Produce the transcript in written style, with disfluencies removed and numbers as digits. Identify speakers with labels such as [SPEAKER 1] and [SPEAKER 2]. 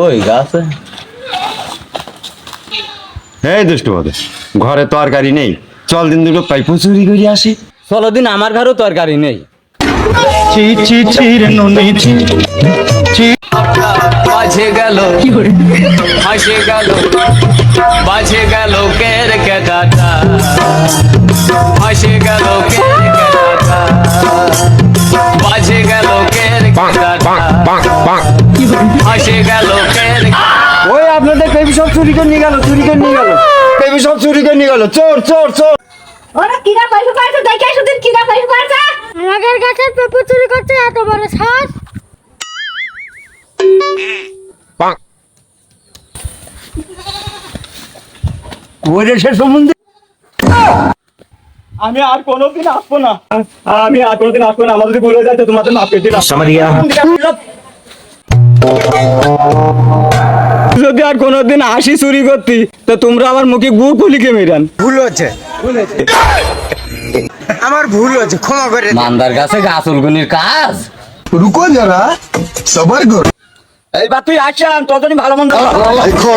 [SPEAKER 1] কই গাছে?
[SPEAKER 2] এই দুষ্টু বাদে, ঘরে তরকারি নেই, চল দিন দুটো পাইপো চুরি করে আসি।
[SPEAKER 1] চলো দিন, আমার ঘরেও তরকারি নেই।
[SPEAKER 3] ছি ছি ছি রে ননি ছি ছি।
[SPEAKER 1] বাজে গেল হাসে গেল, বাজে গেল কের কেটাটা, হাসে গেল কের কেটাটা, বাজে গেল কের কেটাটা, হাসে গেল কের।
[SPEAKER 2] ওই আপনাদের বেবি সব চুরি করে নিয়ে গেল, চুরি করে নিয়ে গেল, বেবি সব চুরি করে নিয়ে গেল, চোর চোর চোর।
[SPEAKER 4] ওরা কিরা পয়সা পাইছে দেখে শুধু কিরা পয়সা পাইছে। আমাদের গাছের পেঁপে চুরি করতে এত বড় সাহস।
[SPEAKER 2] ওরে সে সম্বন্ধে
[SPEAKER 3] আমি আর কোনোদিন আসবো না, আমি আর কোনোদিন আসবো না। আমার যদি ভুলে যায় তো তোমাদের মাফ করে দিলাম। যদি আর কোনোদিন আসি চুরি করতি তো তোমরা আমার মুখে গুড় খুলিকে মেরান।
[SPEAKER 5] ভুল হচ্ছে, আমার ভুল হচ্ছে, ক্ষমা করে দিন।
[SPEAKER 1] মান্দার কাছে গাছ উলগুনির কাজ।
[SPEAKER 6] रुको जरा सबर करो।
[SPEAKER 3] এইবার তুই আসান, তোর জন্য ভালো মন্দ।
[SPEAKER 6] देखो